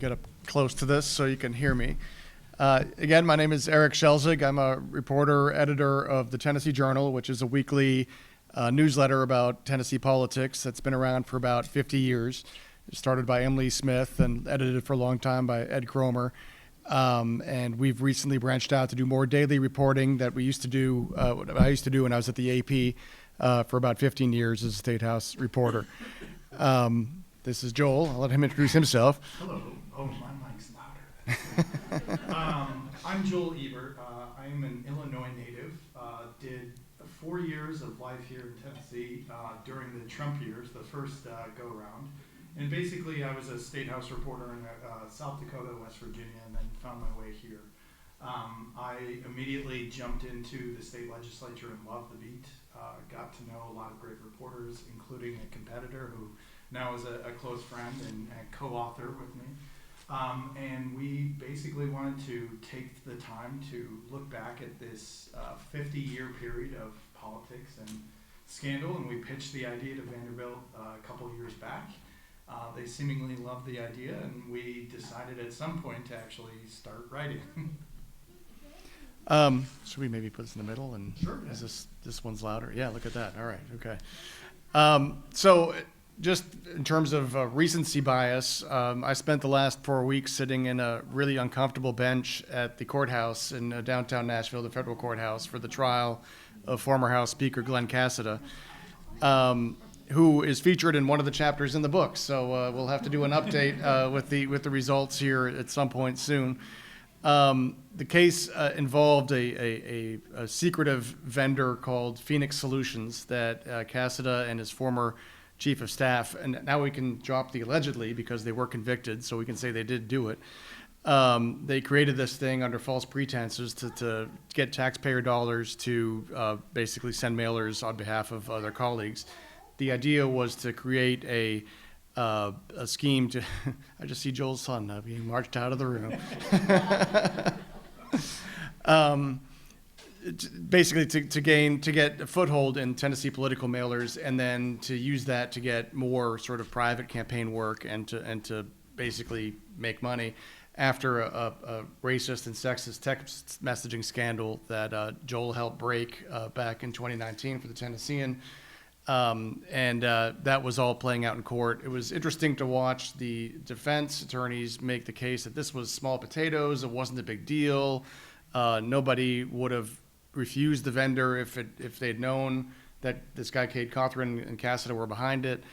get up close to this so you can hear me. Again, my name is Erik Schelzig. I'm a reporter, editor of the Tennessee Journal, which is a weekly newsletter about Tennessee politics that's been around for about 50 years. It started by Emily Smith and edited for a long time by Ed Cromer. And we've recently branched out to do more daily reporting that we used to do, what I used to do when I was at the AP for about 15 years as a State House reporter. This is Joel. I'll let him introduce himself. Hello. Oh, my mic's louder. I'm Joel Ebert. I'm an Illinois native. Did 4 years of life here in Tennessee during the Trump years, the first go-round. And basically, I was a State House reporter in South Dakota, West Virginia, and then found my way here. I immediately jumped into the state legislature and loved the beat. Got to know a lot of great reporters, including a competitor who now is a close friend and co-author with me. And we basically wanted to take the time to look back at this 50-year period of politics and scandal, and we pitched the idea to Vanderbilt a couple of years back. They seemingly loved the idea, and we decided at some point to actually start writing. Should we maybe put this in the middle? And Sure. Yeah. Is this one's louder? Yeah, look at that. All right, okay. So just in terms of recency bias, I spent the last 4 weeks sitting in a really uncomfortable bench at the courthouse in downtown Nashville, the federal courthouse, for the trial of former House Speaker Glenn Cassada, who is featured in one of the chapters in the book. So we'll have to do an update with the results here at some point soon. The case involved a secretive vendor called Phoenix Solutions that Cassada and his former chief of staff, and now we can drop the allegedly because they were convicted, so we can say they did do it. They created this thing under false pretenses to get taxpayer dollars to basically send mailers on behalf of other colleagues. The idea was to create a scheme to, I just see Joel's son being marched out of the room. Basically to get a foothold in Tennessee political mailers, and then to use that to get more sort of private campaign work and to basically make money after a racist and sexist text messaging scandal that Joel helped break back in 2019 for the Tennessean. That was all playing out in court. It was interesting to watch the defense attorneys make the case that this was small potatoes. It wasn't a big deal. Nobody would have refused the vendor if they'd known that this guy, Cade Cothran and Cassada, were behind it.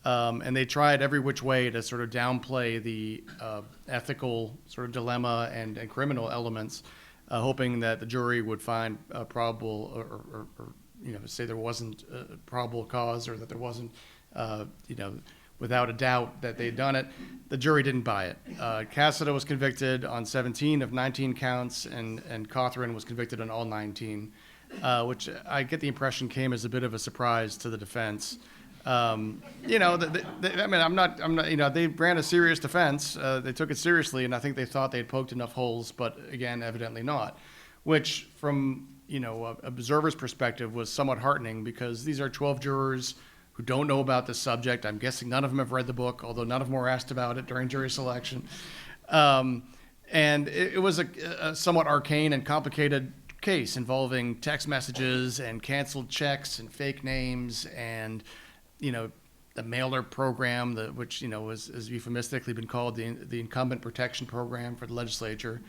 And they tried every which way to sort of downplay the ethical sort of dilemma and criminal elements, hoping that the jury would find probable or say there wasn't a probable cause, or that there wasn't, without a doubt that they'd done it. The jury didn't buy it. Cassada was convicted on 17 of 19 counts, and Cothran was convicted on all 19, which I get the impression came as a bit of a surprise to the defense. I'm not, they ran a serious defense. They took it seriously, and I think they thought they'd poked enough holes, but again, evidently not, which from observer's perspective was somewhat heartening, because these are 12 jurors who don't know about this subject. I'm guessing none of them have read the book, although none of them were asked about it during jury selection. And it was a somewhat arcane and complicated case involving text messages and canceled checks and fake names and, the mailer program, which, has euphemistically been called the incumbent protection program for the legislature.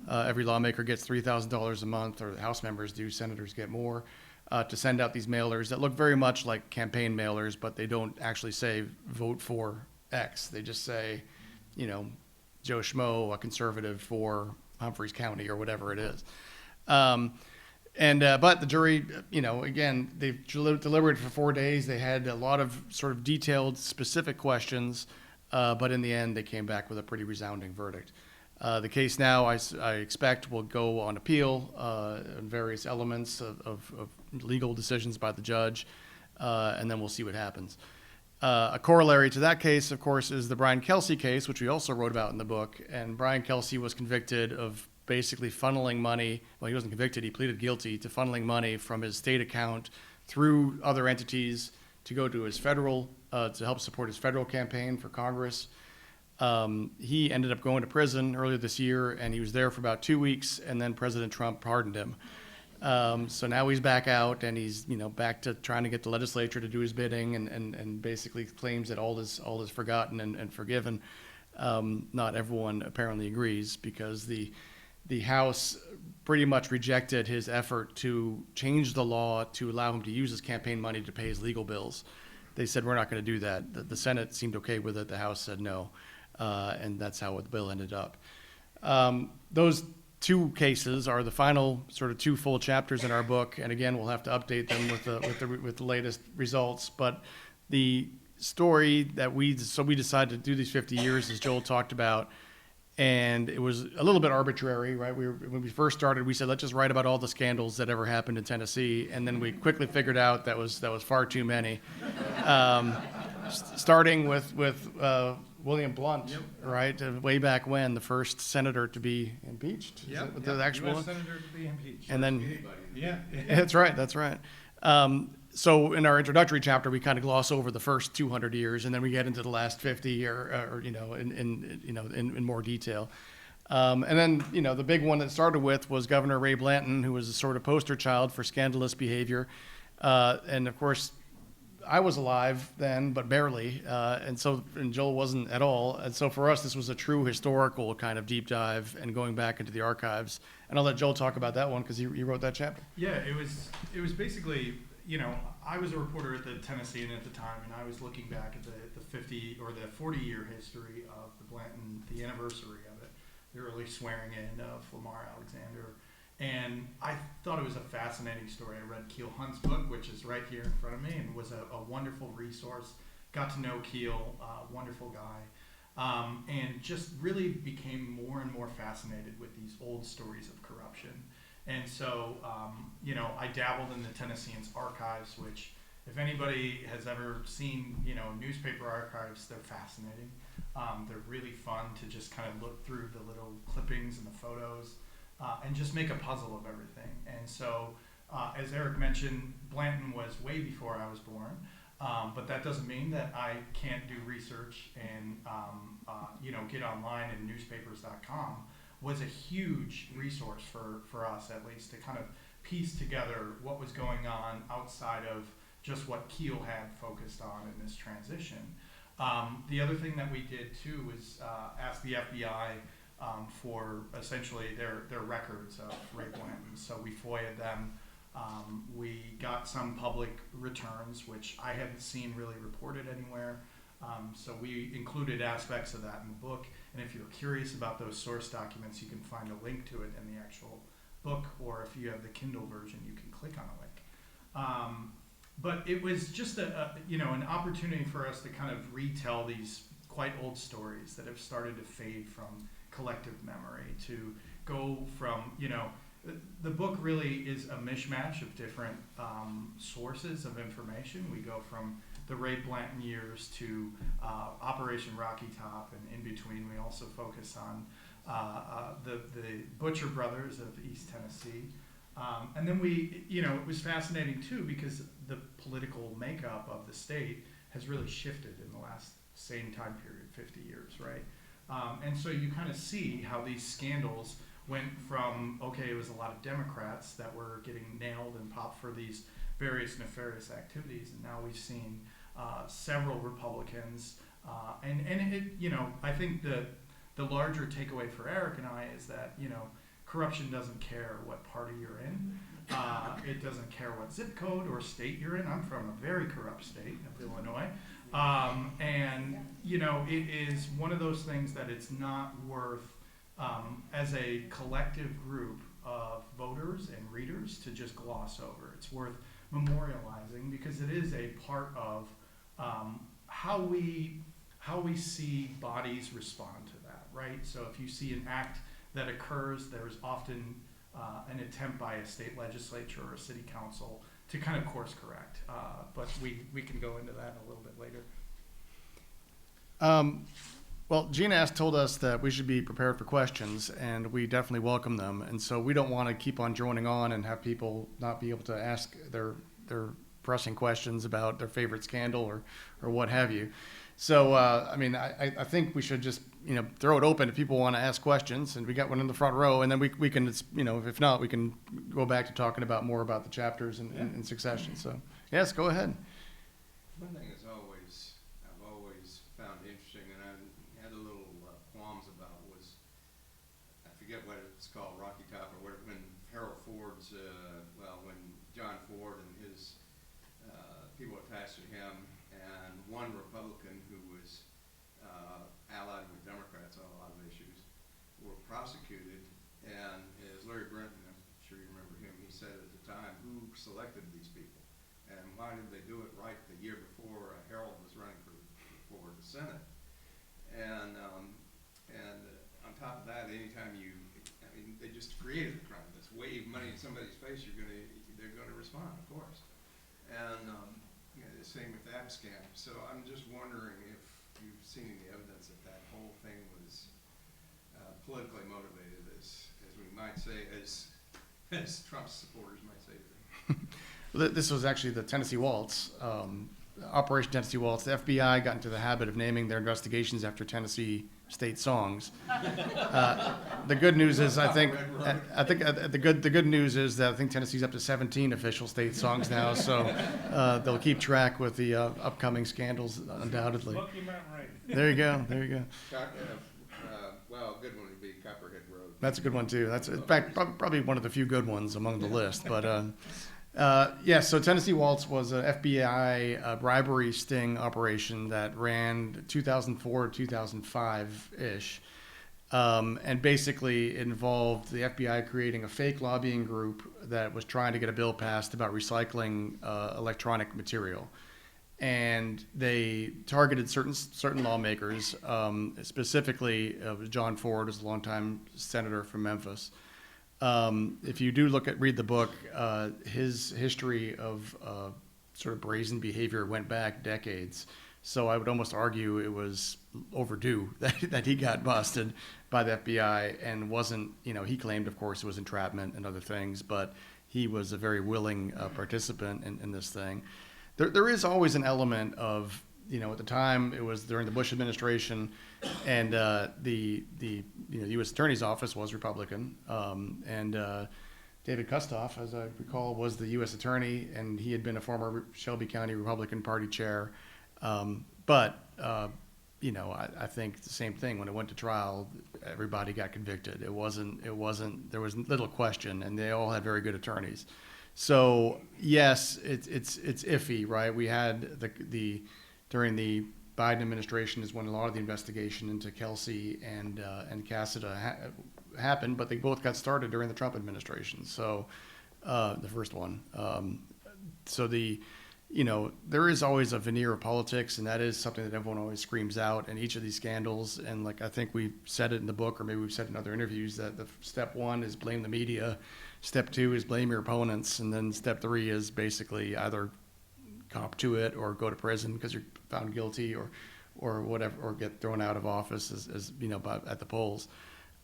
Every lawmaker gets $3,000 a month, or the House members do, senators get more, to send out these mailers that look very much like campaign mailers, but they don't actually say vote for X. They just say, Joe Schmo, a conservative for Humphreys County, or whatever it is. But the jury, again, they've deliberated for 4 days. They had a lot of sort of detailed, specific questions, but in the end, they came back with a pretty resounding verdict. The case now, I expect, will go on appeal on various elements of legal decisions by the judge, and then we'll see what happens. A corollary to that case, of course, is the Brian Kelsey case, which we also wrote about in the book. And Brian Kelsey was convicted of basically funneling money. Well, he wasn't convicted. He pleaded guilty to funneling money from his state account through other entities to go to his federal, to help support his federal campaign for Congress. He ended up going to prison earlier this year, and he was there for about 2 weeks, and then President Trump pardoned him. So now he's back out, and he's back to trying to get the legislature to do his bidding, and basically claims that all is forgotten and forgiven. Not everyone apparently agrees, because the House pretty much rejected his effort to change the law to allow him to use his campaign money to pay his legal bills. They said, we're not going to do that. The Senate seemed okay with it. The House said no. And that's how the bill ended up. Those two cases are the final sort of 2 full chapters in our book. And again, we'll have to update them with the latest results. But the story that we decided to do these 50 years, as Joel talked about, and it was a little bit arbitrary, right? When we first started, we said, let's just write about all the scandals that ever happened in Tennessee. And then we quickly figured out that was far too many. Starting with William Blount, Yep. right? Way back when, the first senator to be impeached. Yep. The actual U.S. one? senator to be impeached. And then, Yeah. that's right. So in our introductory chapter, we kind of gloss over the first 200 years, and then we get into the last 50, in more detail. And then, the big one that started with was Governor Ray Blanton, who was a sort of poster child for scandalous behavior. And of course, I was alive then, but barely, and Joel wasn't at all. And so for us, this was a true historical kind of deep dive and going back into the archives. And I'll let Joel talk about that one, because he wrote that chapter. Yeah, it was basically, I was a reporter at the Tennessean at the time, and I was looking back at the 50 or the 40-year history of the Blanton, the anniversary of it, the early swearing in of Lamar Alexander. And I thought it was a fascinating story. I read Keel Hunt's book, which is right here in front of me, and was a wonderful resource. Got to know Keel, wonderful guy, and just really became more and more fascinated with these old stories of corruption. And so, I dabbled in the Tennessean's archives, which, if anybody has ever seen, newspaper archives, they're fascinating. They're really fun to just kind of look through the little clippings and the photos. And just make a puzzle of everything. And so, as Erik mentioned, Blanton was way before I was born, but that doesn't mean that I can't do research and get online, and newspapers.com was a huge resource for us, at least, to kind of piece together what was going on outside of just what Keel had focused on in this transition. The other thing that we did too was ask the FBI for essentially their records of Ray Blanton. So we FOIA'd them. We got some public returns, which I haven't seen really reported anywhere. So we included aspects of that in the book. And if you're curious about those source documents, you can find a link to it in the actual book, or if you have the Kindle version, you can click on a link. But it was just an opportunity for us to kind of retell these quite old stories that have started to fade from collective memory, to go from, the book really is a mishmash of different sources of information. We go from the Ray Blanton years to Operation Rocky Top, and in between we also focus on the Butcher Brothers of East Tennessee. And then it was fascinating too, because the political makeup of the state has really shifted in the last same time period, 50 years, right? And so you kind of see how these scandals went from, it was a lot of Democrats that were getting nailed and popped for these various nefarious activities, and now we've seen several Republicans, and it, I think the larger takeaway for Erik and I is that, corruption doesn't care what party you're in. It doesn't care what zip code or state you're in. I'm from a very corrupt state of Illinois. And, it is one of those things that it's not worth, as a collective group of voters and readers, to just gloss over. It's worth memorializing, because it is a part of how we see bodies respond to that, right? So if you see an act that occurs, there's often an attempt by a state legislature or a city council to kind of course correct. But we can go into that a little bit later. Well, Gina told us that we should be prepared for questions, and we definitely welcome them. And so we don't want to keep on droning on and have people not be able to ask their pressing questions about their favorite scandal or what have you. So, I mean, I think we should just, throw it open if people want to ask questions, and we got one in the front row, and then we can, if not, we can go back to talking about more about the chapters in succession. So, yes, go ahead. One thing I've always found interesting, and I had a little qualms about was, I forget what it's called, Rocky Top or whatever, when Harold Ford's, when John Ford and his people attached to him, and one Republican who was allied with Democrats on a lot of issues were prosecuted, and as Larry Brenton, I'm sure you remember him, he said at the time, who selected these people? And why did they do it right the year before Harold was running for the Senate? And on top of that, anytime they just created the crime. Let's wave money in somebody's face, they're gonna respond, of course. And the same with that scam. So I'm just wondering if you've seen any evidence that whole thing was politically motivated, as we might say, as Trump's supporters might say. This was actually the Tennessee Waltz, Operation Tennessee Waltz. The FBI got into the habit of naming their investigations after Tennessee state songs. The good news is, the good news is that I think Tennessee's up to 17 official state songs now, so they'll keep track with the upcoming scandals, undoubtedly. Smoky Mountain Rain. There you go. Well, a good one would be Copperhead Road. That's a good one too. That's in fact probably one of the few good ones among the list. But so Tennessee Waltz was an FBI bribery sting operation that ran 2004 to 2005 ish, and basically involved the FBI creating a fake lobbying group that was trying to get a bill passed about recycling electronic material. And they targeted certain lawmakers, specifically John Ford, who's a longtime senator from Memphis. If you do read the book, his history of sort of brazen behavior went back decades. So I would almost argue it was overdue that he got busted by the FBI and wasn't, he claimed, of course, it was entrapment and other things, but he was a very willing participant in this thing. There is always an element of, at the time it was during the Bush administration, and the U.S. Attorney's Office was Republican, and David Kustoff, as I recall, was the U.S. Attorney, and he had been a former Shelby County Republican Party chair. I think the same thing when it went to trial, everybody got convicted. There was little question, and they all had very good attorneys. So yes, it's iffy, right? We had during the Biden administration is when a lot of the investigation into Kelsey and Cassida happened, but they both got started during the Trump administration. So the first one. There is always a veneer of politics, and that is something that everyone always screams out in each of these scandals. And I think we've said it in the book, or maybe we've said it in other interviews, that the step one is blame the media. Step two is blame your opponents, and then step three is basically either cop to it or go to prison because you're found guilty or whatever, or get thrown out of office as at the polls.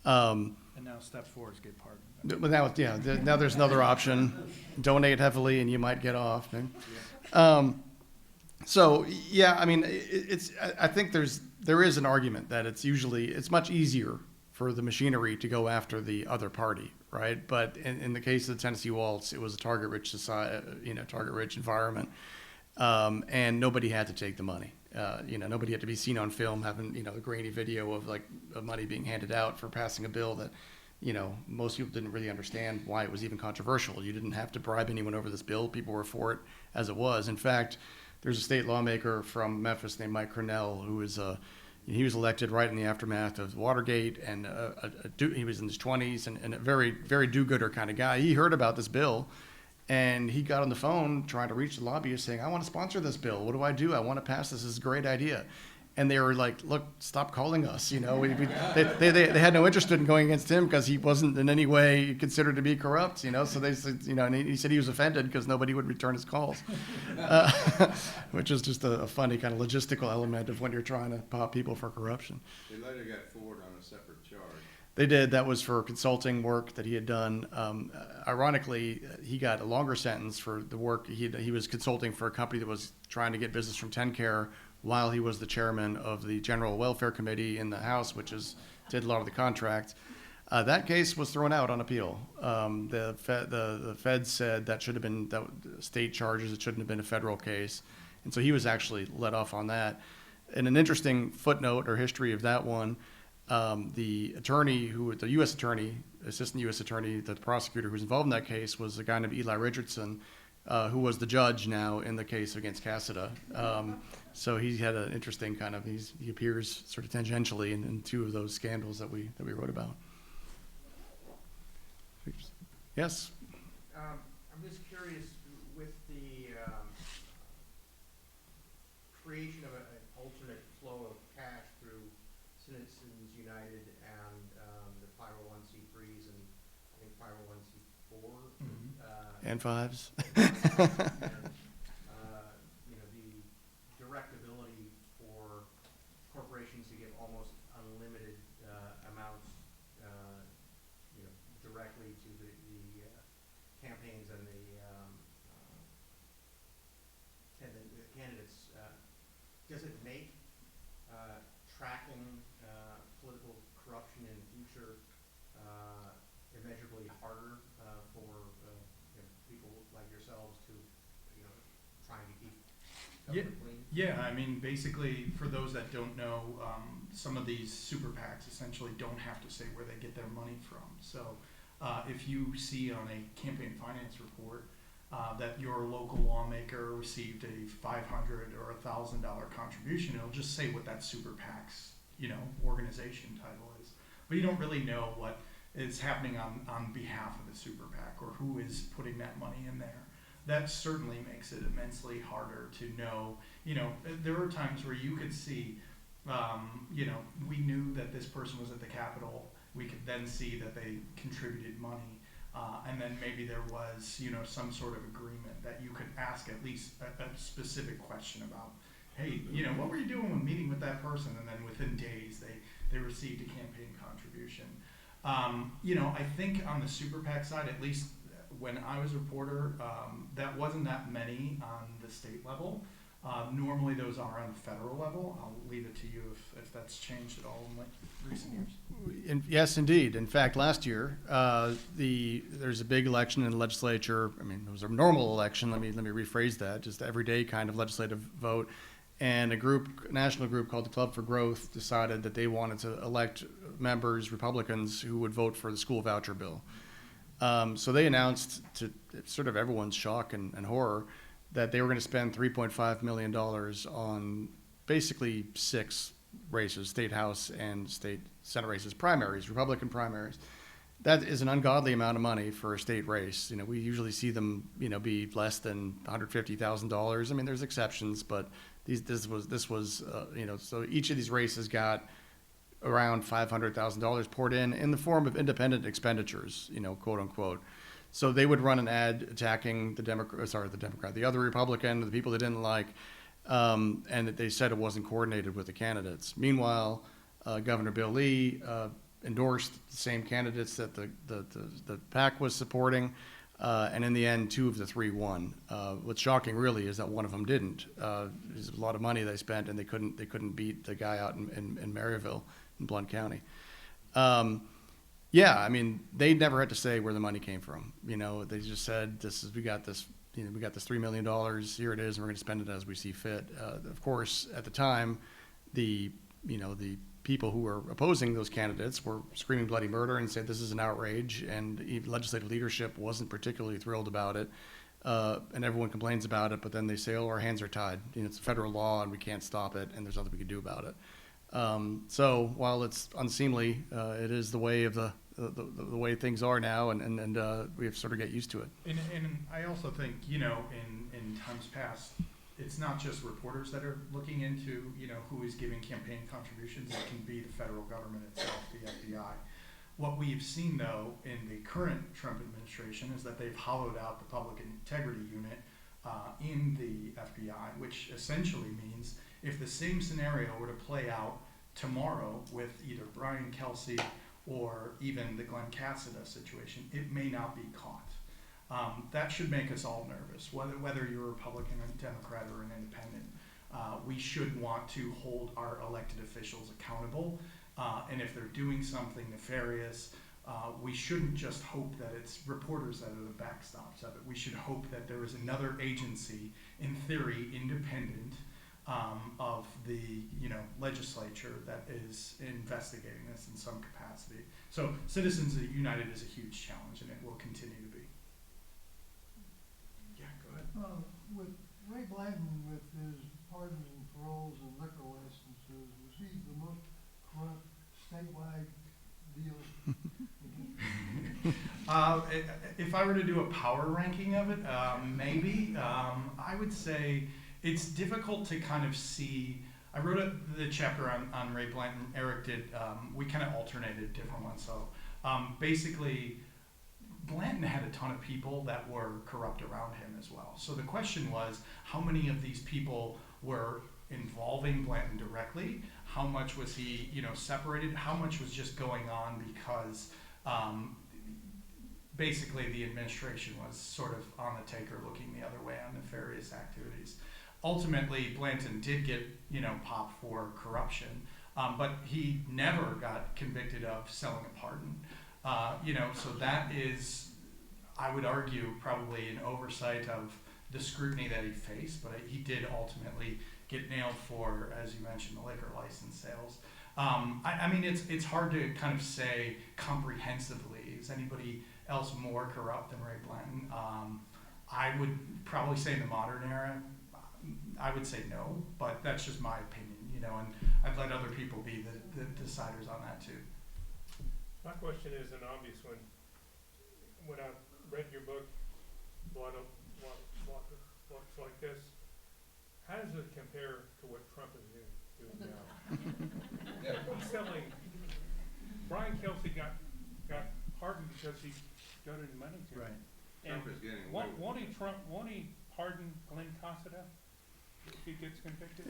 And now step four is get pardoned. But now there's another option: donate heavily and you might get off. I think there is an argument that it's much easier for the machinery to go after the other party, right? But in the case of the Tennessee Waltz, it was a target-rich society, target-rich environment, and nobody had to take the money. Nobody had to be seen on film having a grainy video of money being handed out for passing a bill that most people didn't really understand why it was even controversial. You didn't have to bribe anyone over this bill. People were for it as it was. In fact, there's a state lawmaker from Memphis named Mike Cornell who is he was elected right in the aftermath of Watergate, and he was in his 20s and a very, very do-gooder kind of guy. He heard about this bill, and he got on the phone trying to reach the lobbyists saying, I want to sponsor this bill. What do? I want to pass this. This is a great idea. And they were like, look, stop calling us. They had no interest in going against him because he wasn't in any way considered to be corrupt. So they said, and he said he was offended because nobody would return his calls, which is just a funny kind of logistical element of when you're trying to pop people for corruption. They later got Ford on a separate charge. They did. That was for consulting work that he had done. Ironically, he got a longer sentence for the work he was consulting for a company that was trying to get business from TennCare while he was the chairman of the General Welfare Committee in the House, which did a lot of the contract. That case was thrown out on appeal. The Fed said that should have been state charges. It shouldn't have been a federal case. And so he was actually let off on that. And an interesting footnote or history of that one, the U.S. attorney, assistant U.S. attorney, the prosecutor who was involved in that case was a guy named Eli Richardson, who was the judge now in the case against Cassida. So he had an interesting kind of, he appears sort of tangentially in two of those scandals that we wrote about. Yes? I'm just curious, with the creation of an alternate flow of cash through Citizens United and the 501c3s and I think 501c4 And fives. and the direct ability for corporations to give almost unlimited amounts directly to the campaigns and the candidates. Does it make tracking political corruption in the future immeasurably harder for people like yourselves to trying to keep government clean? Yeah, I mean, basically, for those that don't know, some of these super PACs essentially don't have to say where they get their money from. So if you see on a campaign finance report that your local lawmaker received a $500 or $1,000 contribution, it'll just say what that super PAC's organization title is. But you don't really know what is happening on behalf of the super PAC or who is putting that money in there. That certainly makes it immensely harder to know. There are times where you could see, we knew that this person was at the Capitol. We could then see that they contributed money. And then maybe there was, some sort of agreement that you could ask at least a specific question about, hey, what were you doing when meeting with that person? And then within days, they received a campaign contribution. I think on the super PAC side, at least when I was a reporter, that wasn't that many on the state level. Normally those are on the federal level. I'll leave it to you if that's changed at all in recent years. Yes, indeed. In fact, last year, there's a big election in the legislature. I mean, it was a normal election. Let me rephrase that. Just everyday kind of legislative vote. And a national group called the Club for Growth decided that they wanted to elect members, Republicans, who would vote for the school voucher bill. So they announced, to sort of everyone's shock and horror, that they were going to spend $3.5 million on basically 6 races, state house and state senate races, primaries, Republican primaries. That is an ungodly amount of money for a state race. We usually see them, be less than $150,000. I mean, there's exceptions, but this was so each of these races got around $500,000 poured in the form of independent expenditures, quote unquote. So they would run an ad attacking the other Republican, the people they didn't like, and they said it wasn't coordinated with the candidates. Meanwhile, Governor Bill Lee endorsed the same candidates that the PAC was supporting, and in the end, 2 of the 3 won. What's shocking really is that one of them didn't. There's a lot of money they spent, and they couldn't beat the guy out in Maryville in Blount County. Yeah, I mean, they never had to say where the money came from. They just said, we got this $3 million, here it is, and we're going to spend it as we see fit. Of course, at the time, the people who were opposing those candidates were screaming bloody murder and said this is an outrage, and even legislative leadership wasn't particularly thrilled about it. And everyone complains about it, but then they say, oh, our hands are tied. It's federal law and we can't stop it, and there's nothing we can do about it. So while it's unseemly, it is the way of the way things are now, and we have to sort of get used to it. And I also think, in times past, it's not just reporters that are looking into, who is giving campaign contributions. It can be the federal government itself, the FBI. What we've seen, though, in the current Trump administration is that they've hollowed out the public integrity unit in the FBI, which essentially means if the same scenario were to play out tomorrow with either Brian Kelsey or even the Glenn Cassida situation, it may not be caught. That should make us all nervous, whether you're a Republican, a Democrat, or an independent. We should want to hold our elected officials accountable, and if they're doing something nefarious, we shouldn't just hope that it's reporters that are the backstops of it. We should hope that there is another agency, in theory, independent of the legislature that is investigating this in some capacity. So Citizens United is a huge challenge, and it will continue to be. Yeah, go ahead. With Ray Blanton, with his pardons and paroles and liquor licenses, was he the most corrupt statewide dealer? If I were to do a power ranking of it, maybe. I would say it's difficult to kind of see. I wrote the chapter on Ray Blanton. Erik did. We kind of alternated different ones. So basically, Blanton had a ton of people that were corrupt around him as well. So the question was, how many of these people were involving Blanton directly? How much was he, separated? How much was just going on because basically the administration was sort of on the take or looking the other way on nefarious activities? Ultimately, Blanton did get, popped for corruption, but he never got convicted of selling a pardon. So that is, I would argue, probably an oversight of the scrutiny that he faced, but he did ultimately get nailed for, as you mentioned, the liquor license sales. I mean, it's hard to kind of say comprehensively, is anybody else more corrupt than Ray Blanton? I would probably say in the modern era, I would say no, but that's just my opinion, and I've let other people be the deciders on that too. My question is an obvious one. When I read your book, Blood looks like this, how does it compare to what Trump is doing now? He's selling. Brian Kelsey got pardoned because he donated money to him. Right. And Trump is getting away with won't he pardon Glenn Cassida if he gets convicted?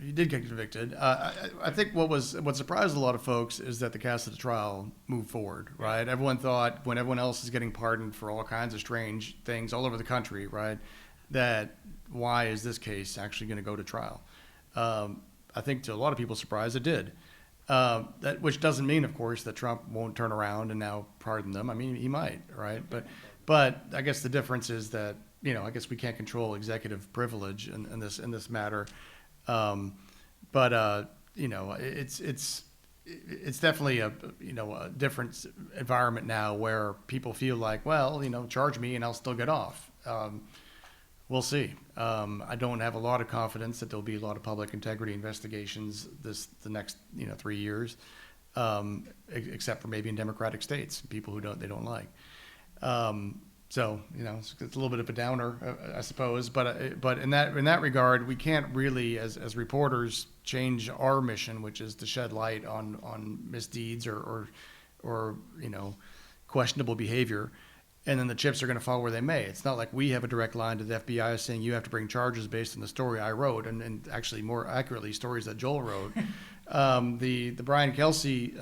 He did get convicted. I think what surprised a lot of folks is that the Cassida trial moved forward, right? Everyone thought, when everyone else is getting pardoned for all kinds of strange things all over the country, right, that why is this case actually going to go to trial? I think to a lot of people's surprise, it did. Which doesn't mean, of course, that Trump won't turn around and now pardon them. I mean, he might, right? But I guess the difference is that, I guess we can't control executive privilege in this matter. It's definitely a different environment now where people feel like, well, charge me and I'll still get off. We'll see. I don't have a lot of confidence that there'll be a lot of public integrity investigations the next 3 years, except for maybe in Democratic states, people who they don't like. So it's a little bit of a downer, I suppose. But in that regard, we can't really, as reporters, change our mission, which is to shed light on misdeeds or questionable behavior. And then the chips are going to fall where they may. It's not like we have a direct line to the FBI saying you have to bring charges based on the story I wrote, and actually more accurately stories that Joel wrote. The Brian Kelsey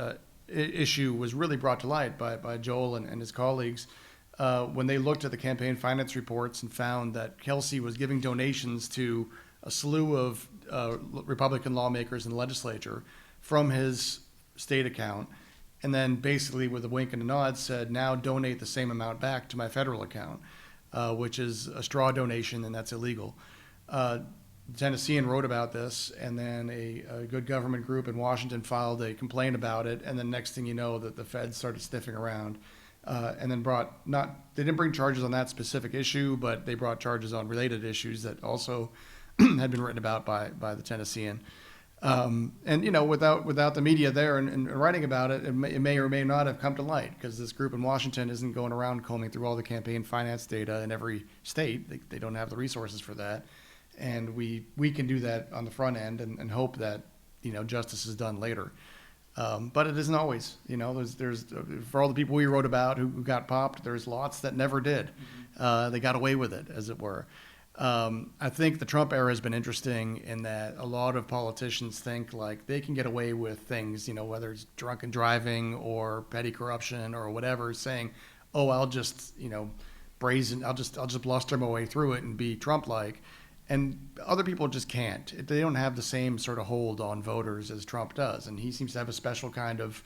issue was really brought to light by Joel and his colleagues when they looked at the campaign finance reports and found that Kelsey was giving donations to a slew of Republican lawmakers in the legislature from his state account. And then basically with a wink and a nod said, now donate the same amount back to my federal account, which is a straw donation, and that's illegal. Tennessean wrote about this, and then a good government group in Washington filed a complaint about it, and then next thing you know, that the feds started sniffing around, and then they didn't bring charges on that specific issue, but they brought charges on related issues that also had been written about by the Tennessean. And without the media there and writing about it, it may or may not have come to light, because this group in Washington isn't going around combing through all the campaign finance data in every state. They don't have the resources for that, and we can do that on the front end and hope that justice is done later. But it isn't always. There's for all the people we wrote about who got popped, there's lots that never did. They got away with it, as it were. I think the Trump era has been interesting in that a lot of politicians think like they can get away with things, whether it's drunken driving or petty corruption or whatever, saying, "Oh, I'll just, I'll just bluster my way through it and be Trump-like," and other people just can't. They don't have the same sort of hold on voters as Trump does, and he seems to have a special kind of,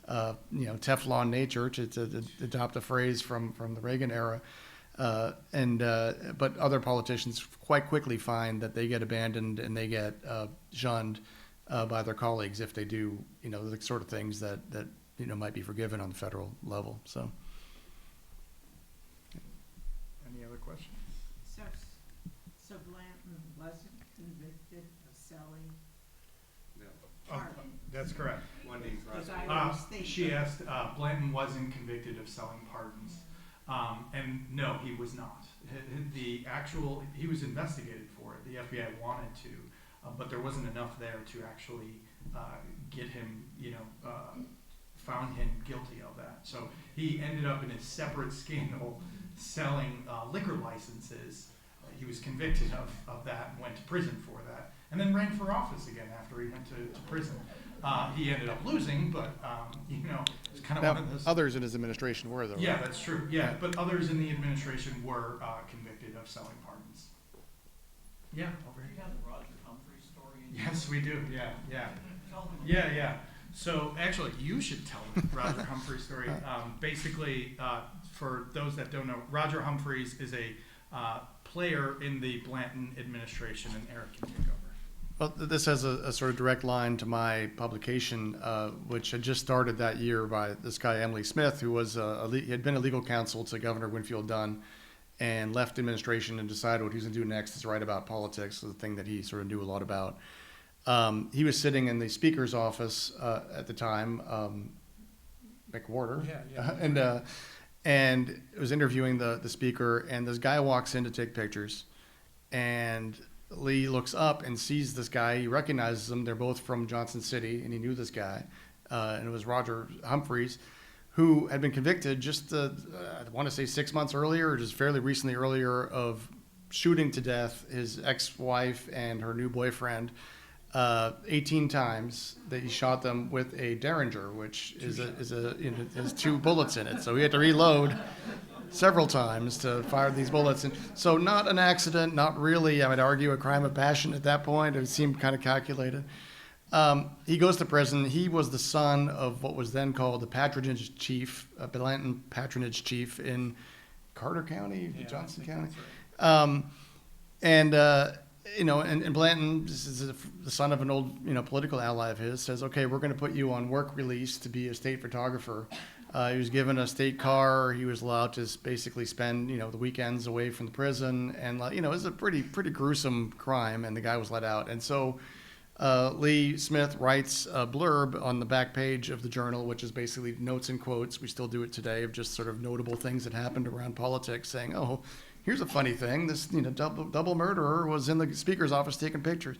Teflon nature, to adopt a phrase from the Reagan era. But other politicians quite quickly find that they get abandoned and they get shunned by their colleagues if they do, the sort of things that might be forgiven on the federal level. So, Any other questions? So Blanton wasn't convicted of selling No. pardon? That's correct. Wendy's Because right. I always think. She asked, Blanton wasn't convicted of selling pardons. And no, he was not. He was investigated for it. The FBI wanted to, but there wasn't enough there to actually get him, found him guilty of that. So he ended up in a separate scandal selling liquor licenses. He was convicted of that, went to prison for that, and then ran for office again after he went to prison. He ended up losing, but, it's kind of now, one of those. others in his administration were, though. Yeah, right? that's true. Yeah, but others in the administration were convicted of selling pardons. Yeah, over here. You have the Roger Humphrey story. Yes, we do. Yeah. Tell me. Yeah. So actually, you should tell the Roger Humphreys story. Basically, for those that don't know, Roger Humphreys is a player in the Blanton administration, and Erik can take over. Well, this has a sort of direct line to my publication, which had just started that year by this guy, Emily Smith, who was he had been a legal counsel to Governor Winfield Dunn and left administration and decided what he was going to do next is write about politics, the thing that he sort of knew a lot about. He was sitting in the speaker's office at the time, McWhorter, and was interviewing the speaker, and this guy walks in to take pictures, and Lee looks up and sees this guy. He recognizes him. They're both from Johnson City, and he knew this guy. And it was Roger Humphreys, who had been convicted just, I want to say 6 months earlier, or just fairly recently earlier, of shooting to death his ex-wife and her new boyfriend 18 times. That he shot them with a Derringer, which has 2 bullets in it. So he had to reload several times to fire these bullets. And so not an accident, not really, I would argue, a crime of passion at that point. It seemed kind of calculated. He goes to prison. He was the son of what was then called the patronage chief, Blanton patronage chief in Carter County, Johnson County. Right. And Blanton, this is the son of an old, political ally of his, says, okay, we're going to put you on work release to be a state photographer. He was given a state car. He was allowed to basically spend, the weekends away from the prison. And, it was a pretty gruesome crime, and the guy was let out. And so Lee Smith writes a blurb on the back page of the Journal, which is basically notes and quotes. We still do it today, of just sort of notable things that happened around politics, saying, oh, here's a funny thing. This, double murderer was in the speaker's office taking pictures.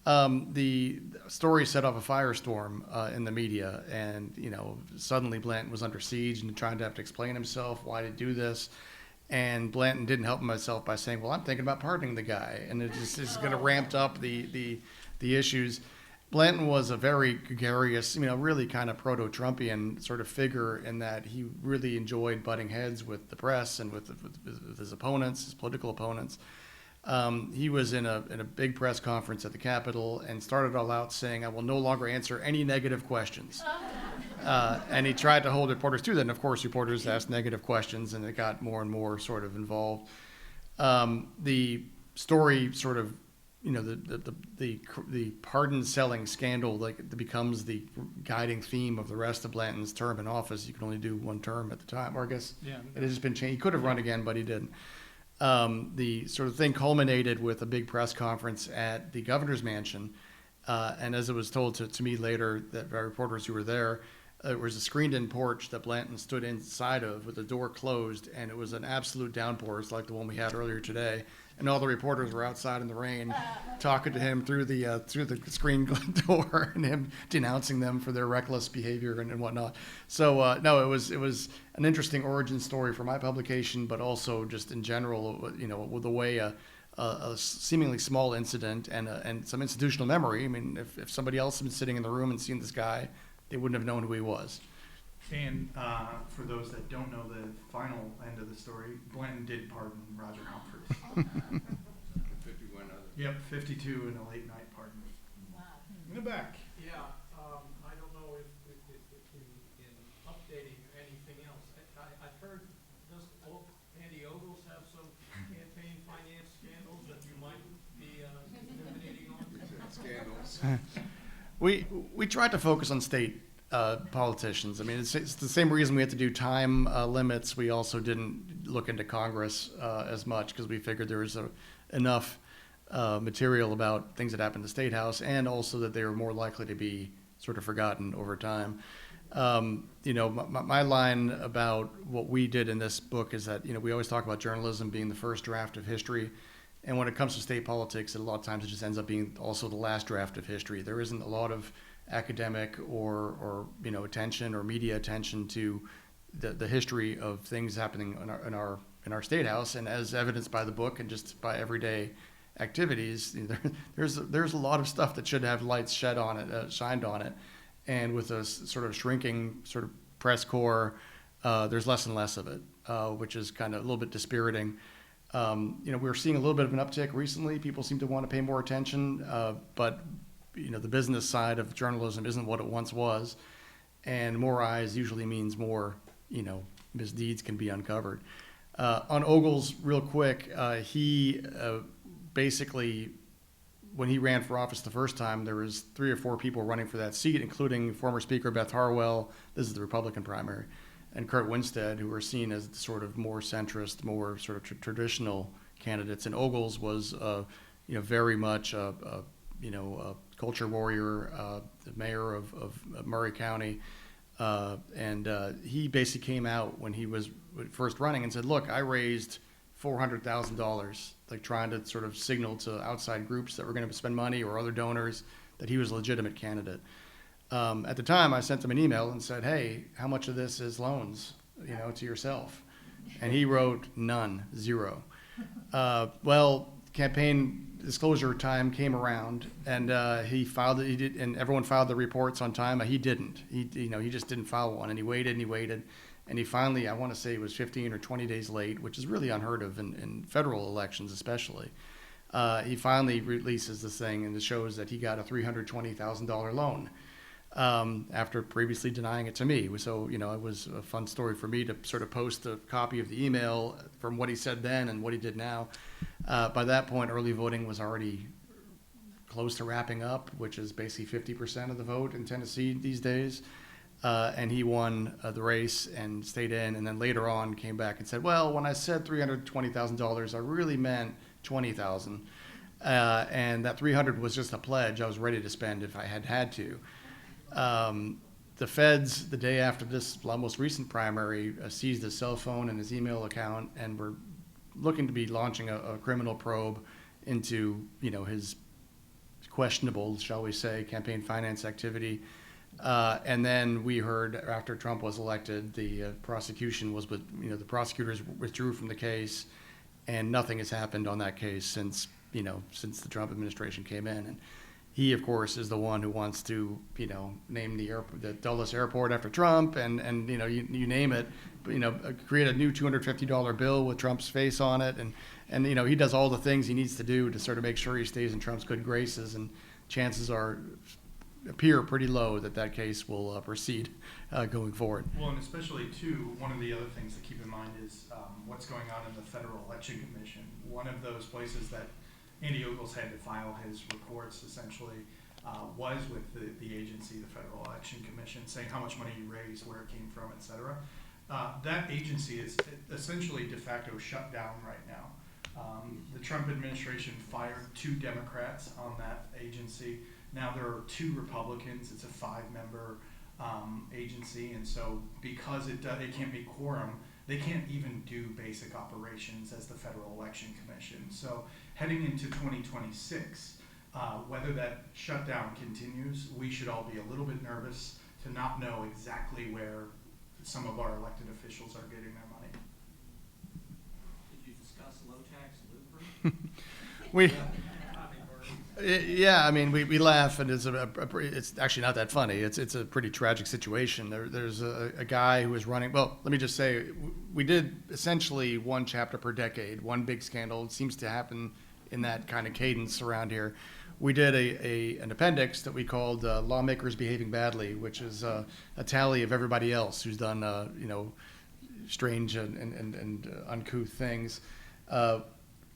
The story set off a firestorm in the media, and suddenly Blanton was under siege and trying to have to explain himself why to do this. And Blanton didn't help himself by saying, "Well, I'm thinking about pardoning the guy," and it just is going to ramped up the issues. Blanton was a very gregarious, really kind of proto-Trumpian sort of figure in that he really enjoyed butting heads with the press and with his opponents, his political opponents. He was in a big press conference at the Capitol and started all out saying, "I will no longer answer any negative questions." And he tried to hold reporters to that. And of course, reporters asked negative questions, and it got more and more sort of involved. The story sort of, the pardon selling scandal, becomes the guiding theme of the rest of Blanton's term in office. You can only do one term at the time, or I guess it has been changed. He could have run again, but he didn't. The sort of thing culminated with a big press conference at the governor's mansion. And as it was told to me later, that by reporters who were there was a screened-in porch that Blanton stood inside of with the door closed, and it was an absolute downpour. It's like the one we had earlier today. And all the reporters were outside in the rain talking to him through the screen door, and him denouncing them for their reckless behavior and whatnot. So, no, it was an interesting origin story for my publication, but also just in general, with the way a a seemingly small incident and some institutional memory. I mean, if somebody else had been sitting in the room and seen this guy, they wouldn't have known who he was. And for those that don't know the final end of the story, Blanton did pardon Roger Humphreys. 51 others. Yep, 52 in a late night pardon. Wow. In the back. Yeah, I don't know if in updating anything else, I've heard, does Andy Ogles have some campaign finance scandals that you might be emanating on? Scandals. We tried to focus on state politicians. I mean, it's the same reason we had to do time limits. We also didn't look into Congress as much because we figured there was enough material about things that happened in the State House, and also that they were more likely to be sort of forgotten over time. My line about what we did in this book is that, we always talk about journalism being the first draft of history. And when it comes to state politics, a lot of times it just ends up being also the last draft of history. There isn't a lot of academic or attention or media attention to the history of things happening in our state house, and as evidenced by the book and just by everyday activities, there's a lot of stuff that should have lights shined on it, and with a sort of shrinking sort of press corps, there's less and less of it, which is kind of a little bit dispiriting. We're seeing a little bit of an uptick recently. People seem to want to pay more attention, but the business side of journalism isn't what it once was, and more eyes usually means more, misdeeds can be uncovered. On Ogles, real quick, he basically, when he ran for office the first time, there was 3 or 4 people running for that seat, including former Speaker Beth Harwell. This is the Republican primary, and Kurt Winstead, who were seen as the sort of more centrist, more sort of traditional candidates. And Ogles was, very much a culture warrior, the mayor of Murray County. And he basically came out when he was first running and said, look, I raised $400,000, like trying to sort of signal to outside groups that were going to spend money or other donors that he was a legitimate candidate. At the time, I sent him an email and said, hey, how much of this is loans, to yourself? And he wrote none, 0. Campaign disclosure time came around, and he filed it. He did, and everyone filed the reports on time. He didn't. He just didn't file one, and he waited, and he finally, I want to say, it was 15 or 20 days late, which is really unheard of in federal elections, especially. He finally releases this thing, and it shows that he got a $320,000 loan after previously denying it to me. So, it was a fun story for me to sort of post a copy of the email from what he said then and what he did now. By that point, early voting was already close to wrapping up, which is basically 50% of the vote in Tennessee these days. And he won the race and stayed in, and then later on came back and said, well, when I said $320,000, I really meant $20,000. And that $300 was just a pledge I was ready to spend if I had to. The feds, the day after this most recent primary, seized his cell phone and his email account, and were looking to be launching a criminal probe into, his questionable, shall we say, campaign finance activity. And then we heard after Trump was elected, the prosecution was the prosecutors withdrew from the case, and nothing has happened on that case since the Trump administration came in. And he, of course, is the one who wants to, name the Dulles Airport after Trump, and you name it, create a new $250 bill with Trump's face on it, and he does all the things he needs to do to sort of make sure he stays in Trump's good graces, and chances appear pretty low that case will proceed going forward. Well, and especially too, one of the other things to keep in mind is what's going on in the Federal Election Commission. One of those places that Andy Ogles had to file his reports essentially was with the agency, the Federal Election Commission, saying how much money you raised, where it came from, et cetera. That agency is essentially de facto shut down right now. The Trump administration fired 2 Democrats on that agency. Now there are 2 Republicans. It's a 5-member agency, and so because it can't be quorum, they can't even do basic operations as the Federal Election Commission. So heading into 2026, whether that shutdown continues, we should all be a little bit nervous to not know exactly where some of our elected officials are getting their money. Did you discuss low tax Lutheran? we, Tommy Burns. yeah, I mean, we laugh, and it's actually not that funny. It's a pretty tragic situation. There's a guy who was running. Well, let me just say, we did essentially one chapter per decade, one big scandal. It seems to happen in that kind of cadence around here. We did an appendix that we called "Lawmakers Behaving Badly," which is a tally of everybody else who's done strange and uncouth things.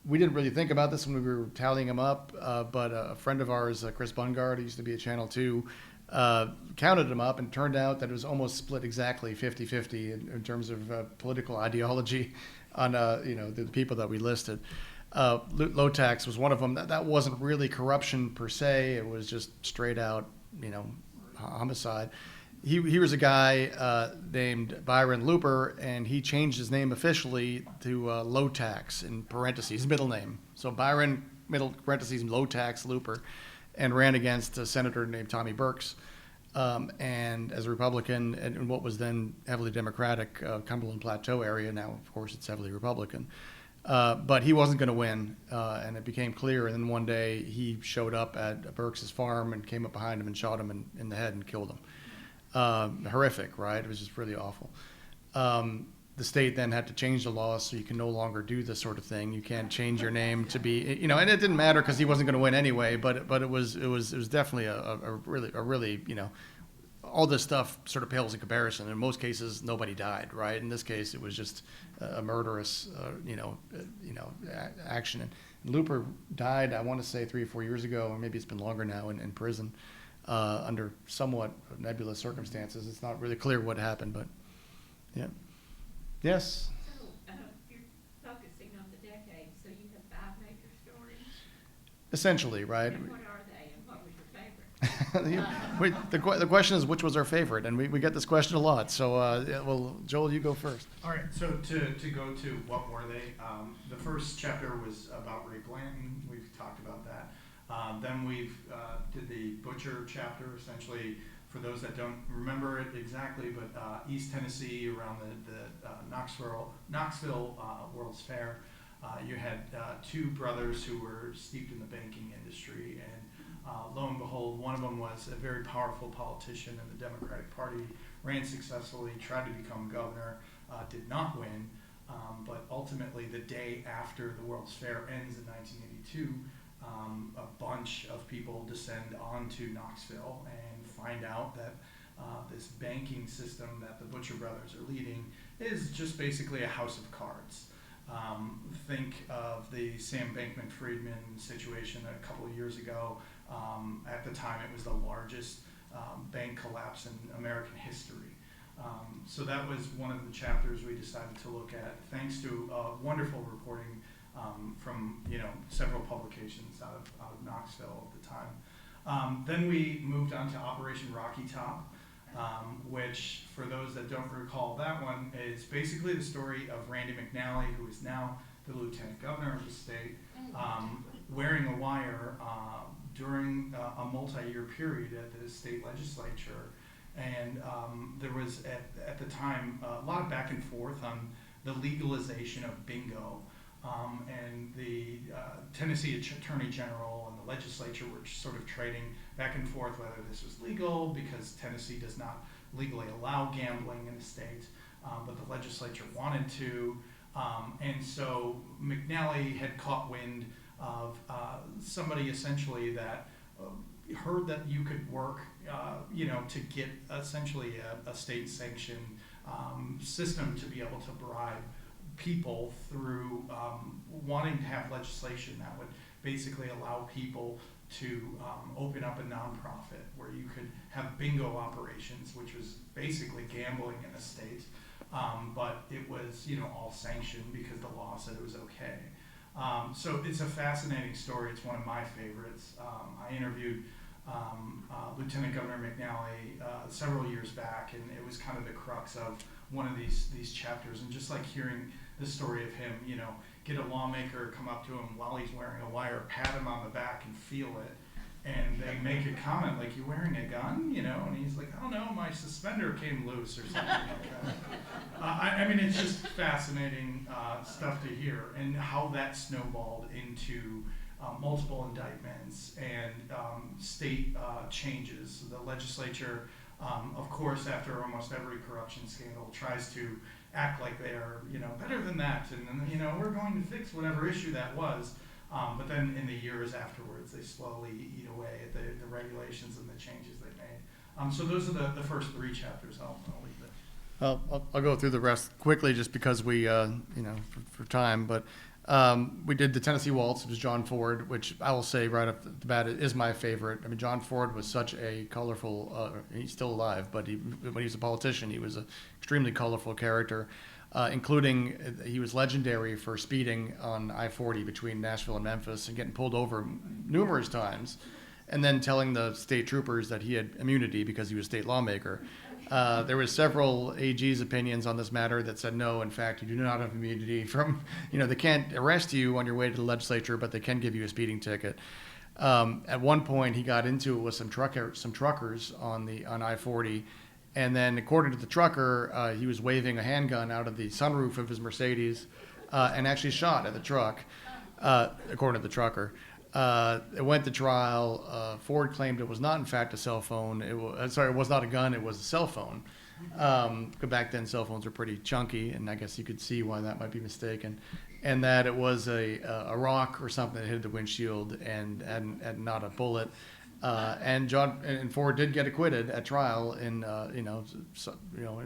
We didn't really think about this when we were tallying them up, but a friend of ours, Chris Bungard, who used to be at Channel 2, counted them up, and turned out that it was almost split exactly 50-50 in terms of political ideology on the people that we listed. Low tax was one of them. That wasn't really corruption per se. It was just straight out, homicide. He was a guy named Byron Looper, and he changed his name officially to Low Tax in parentheses, middle name. So Byron, middle parentheses, Low Tax Looper, and ran against a senator named Tommy Burks. And as a Republican in what was then heavily Democratic Cumberland Plateau area, now of course it's heavily Republican. But he wasn't going to win, and it became clear. And then one day he showed up at Burks' farm and came up behind him and shot him in the head and killed him. Horrific, right? It was just really awful. The state then had to change the law so you can no longer do this sort of thing. You can't change your name to be, and it didn't matter because he wasn't going to win anyway. But it was definitely a really all this stuff sort of pales in comparison. In most cases, nobody died, right? In this case, it was just a murderous, action. And Looper died, I want to say 3 or 4 years ago, or maybe it's been longer now, in prison. Under somewhat nebulous circumstances. It's not really clear what happened, but yeah. Yes? So, you're focusing on the decade, so you have 5 major stories? Essentially, right? And what are they, and what was your favorite? The question is, which was our favorite? And we get this question a lot. So, well, Joel, you go first. All right, so to go to what were they, the first chapter was about Ray Blanton. We've talked about that. Then we've did the Butcher chapter, essentially, for those that don't remember it exactly, but East Tennessee around the Knoxville World's Fair. You had 2 brothers who were steeped in the banking industry, and lo and behold, one of them was a very powerful politician in the Democratic Party, ran successfully, tried to become governor, did not win, but ultimately the day after the World's Fair ends in 1982, a bunch of people descend onto Knoxville and find out that this banking system that the Butcher brothers are leading is just basically a house of cards. Think of the Sam Bankman-Friedman situation a couple of years ago. At the time, it was the largest bank collapse in American history. So that was one of the chapters we decided to look at, thanks to wonderful reporting from several publications out of Knoxville at the time. Then we moved on to Operation Rocky Top, which, for those that don't recall that one, is basically the story of Randy McNally, who is now the lieutenant governor of the state, wearing a wire during a multi-year period at the state legislature. And there was, at the time, a lot of back and forth on the legalization of bingo. And the Tennessee Attorney General and the legislature were sort of trading back and forth whether this was legal, because Tennessee does not legally allow gambling in the state, but the legislature wanted to. And so McNally had caught wind of somebody essentially that heard that you could work, to get essentially a state-sanctioned system to be able to bribe people through wanting to have legislation that would basically allow people to open up a nonprofit where you could have bingo operations, which was basically gambling in the state, but it was all sanctioned because the law said it was okay. So it's a fascinating story. It's one of my favorites. I interviewed Lieutenant Governor McNally several years back, and it was kind of the crux of one of these chapters, and just like hearing the story of him, get a lawmaker come up to him while he's wearing a wire, pat him on the back and feel it, and they make a comment like, "You wearing a gun?" And he's like, "Oh no, my suspender came loose," or something like that. I mean, it's just fascinating stuff to hear, and how that snowballed into multiple indictments and state changes. The legislature, of course, after almost every corruption scandal, tries to act like they are, better than that, and we're going to fix whatever issue that was. But then in the years afterwards, they slowly eat away at the regulations and the changes they made. So those are the first 3 chapters. I'll leave it. Well, I'll go through the rest quickly just because we, for time, but we did the Tennessee Waltz. It was John Ford, which I will say right off the bat is my favorite. I mean, John Ford was such a colorful, he's still alive, but when he was a politician, he was an extremely colorful character, including he was legendary for speeding on I-40 between Nashville and Memphis and getting pulled over numerous times, and then telling the state troopers that he had immunity because he was a state lawmaker. There was several AG's opinions on this matter that said, no, in fact, you do not have immunity from, they can't arrest you on your way to the legislature, but they can give you a speeding ticket. At one point, he got into it with some truckers on I-40, and then according to the trucker, he was waving a handgun out of the sunroof of his Mercedes and actually shot at the truck, according to the trucker. It went to trial. Ford claimed it was not, in fact, a cell phone. It was not a gun. It was a cell phone. But back then, cell phones were pretty chunky, and I guess you could see why that might be mistaken. And that it was a rock or something that hit the windshield and not a bullet. And Ford did get acquitted at trial, in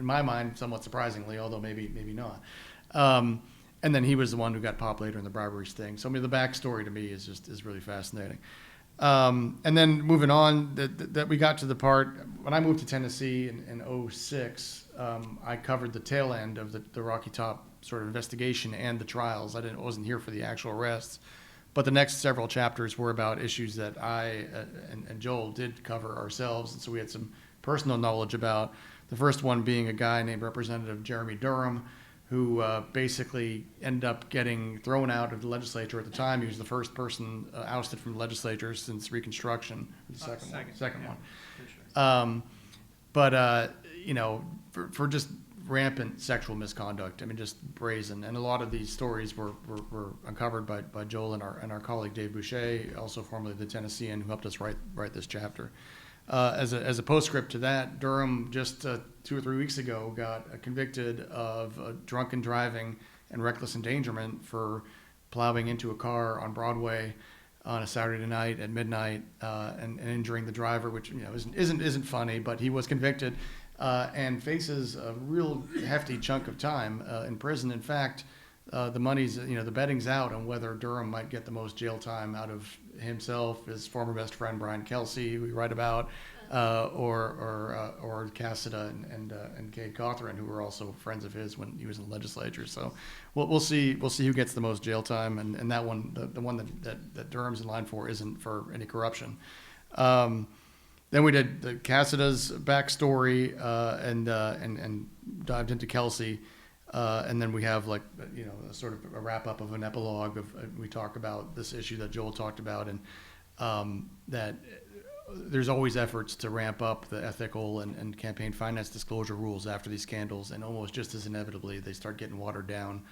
my mind, somewhat surprisingly, although maybe not. And then he was the one who got popped later in the bribery sting. So I mean, the backstory to me is really fascinating. And then moving on, that we got to the part when I moved to Tennessee in 2006. I covered the tail end of the Rocky Top sort of investigation and the trials. I wasn't here for the actual arrests, but the next several chapters were about issues that I and Joel did cover ourselves, and so we had some personal knowledge about. The first one being a guy named Representative Jeremy Durham, who basically ended up getting thrown out of the legislature at the time. He was the first person ousted from the legislature since Reconstruction, the second one. For just rampant sexual misconduct, I mean, just brazen. And a lot of these stories were uncovered by Joel and our colleague Dave Boucher, also formerly the Tennessean, who helped us write this chapter. As a postscript to that, Durham just 2 or 3 weeks ago got convicted of drunken driving and reckless endangerment for plowing into a car on Broadway on a Saturday night at midnight and injuring the driver, which isn't funny, but he was convicted and faces a real hefty chunk of time in prison. In fact, the betting's out on whether Durham might get the most jail time out of himself, his former best friend Brian Kelsey, who we write about, or Cassida and Cade Cawthron, who were also friends of his when he was in the legislature. So we'll see who gets the most jail time, and that one, the one that Durham's in line for, isn't for any corruption. Then we did the Cassida's backstory and dived into Kelsey. And then we have a sort of a wrap up of an epilogue we talk about this issue that Joel talked about, and that there's always efforts to ramp up the ethical and campaign finance disclosure rules after these scandals, and almost just as inevitably they start getting watered down.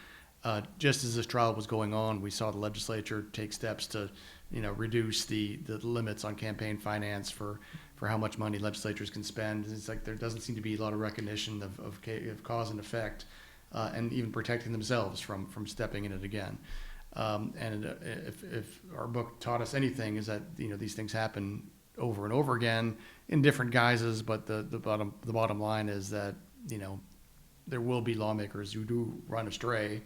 Just as this trial was going on, we saw the legislature take steps to reduce the limits on campaign finance for how much money legislatures can spend. It's like there doesn't seem to be a lot of recognition of cause and effect. And even protecting themselves from stepping in it again. And if our book taught us anything, is that these things happen over and over again in different guises. But the bottom line is that there will be lawmakers who do run astray,